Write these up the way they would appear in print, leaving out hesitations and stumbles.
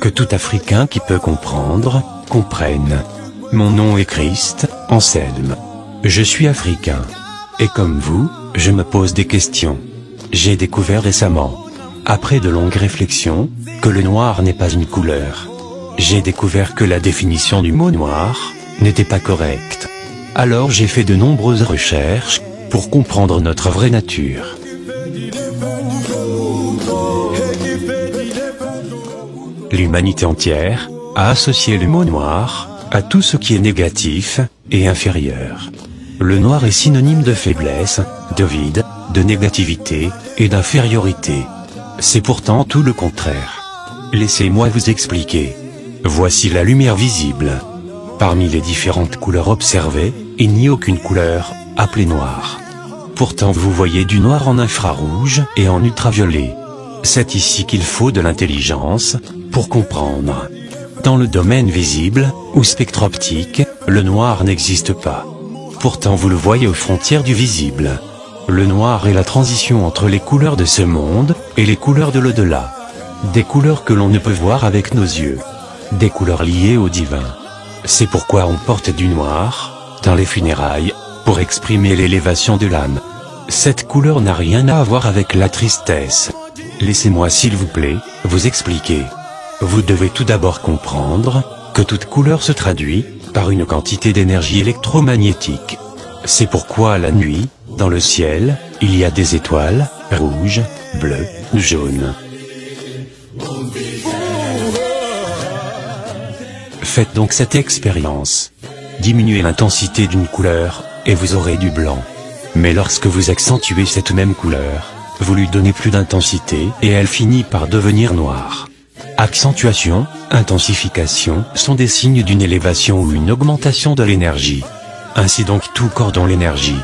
Que tout Africain qui peut comprendre, comprenne. Mon nom est Christ, Anselme. Je suis africain. Et comme vous, je me pose des questions. J'ai découvert récemment, après de longues réflexions, que le noir n'est pas une couleur. J'ai découvert que la définition du mot noir n'était pas correcte. Alors j'ai fait de nombreuses recherches pour comprendre notre vraie nature. L'humanité entière a associé le mot noir à tout ce qui est négatif et inférieur. Le noir est synonyme de faiblesse, de vide, de négativité et d'infériorité. C'est pourtant tout le contraire. Laissez-moi vous expliquer. Voici la lumière visible. Parmi les différentes couleurs observées, il n'y a aucune couleur appelée noire. Pourtant vous voyez du noir en infrarouge et en ultraviolet. C'est ici qu'il faut de l'intelligence pour comprendre. Dans le domaine visible, ou spectre optique, le noir n'existe pas. Pourtant vous le voyez aux frontières du visible. Le noir est la transition entre les couleurs de ce monde et les couleurs de l'au-delà. Des couleurs que l'on ne peut voir avec nos yeux. Des couleurs liées au divin. C'est pourquoi on porte du noir dans les funérailles, pour exprimer l'élévation de l'âme. Cette couleur n'a rien à voir avec la tristesse. Laissez-moi s'il vous plaît, vous expliquer. Vous devez tout d'abord comprendre que toute couleur se traduit par une quantité d'énergie électromagnétique. C'est pourquoi la nuit, dans le ciel, il y a des étoiles, rouges, bleues ou jaunes. Faites donc cette expérience. Diminuez l'intensité d'une couleur, et vous aurez du blanc. Mais lorsque vous accentuez cette même couleur, vous lui donnez plus d'intensité et elle finit par devenir noire. Accentuation, intensification sont des signes d'une élévation ou une augmentation de l'énergie. Ainsi donc tout corps dont l'énergie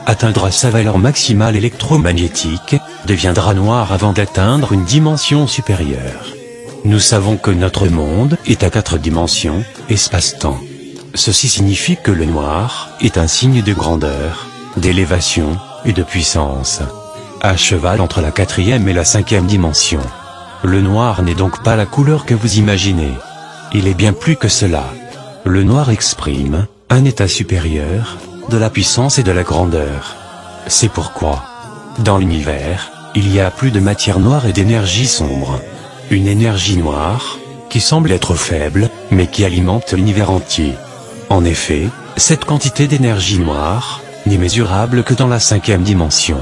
atteindra sa valeur maximale électromagnétique, deviendra noir avant d'atteindre une dimension supérieure. Nous savons que notre monde est à 4 dimensions, espace-temps. Ceci signifie que le noir est un signe de grandeur, d'élévation et de puissance. À cheval entre la 4e et la 5e dimension. Le noir n'est donc pas la couleur que vous imaginez. Il est bien plus que cela. Le noir exprime un état supérieur, de la puissance et de la grandeur. C'est pourquoi, dans l'univers, il y a plus de matière noire et d'énergie sombre. Une énergie noire, qui semble être faible, mais qui alimente l'univers entier. En effet, cette quantité d'énergie noire n'est mesurable que dans la 5e dimension.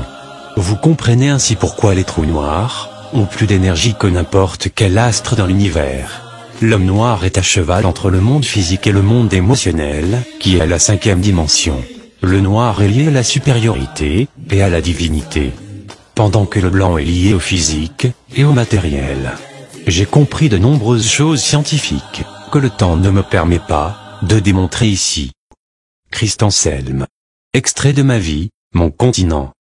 Vous comprenez ainsi pourquoi les trous noirs ont plus d'énergie que n'importe quel astre dans l'univers. L'homme noir est à cheval entre le monde physique et le monde émotionnel, qui est à la 5e dimension. Le noir est lié à la supériorité et à la divinité, pendant que le blanc est lié au physique et au matériel. J'ai compris de nombreuses choses scientifiques, que le temps ne me permet pas de démontrer ici. Christ Anselme. Extrait de ma vie, mon continent.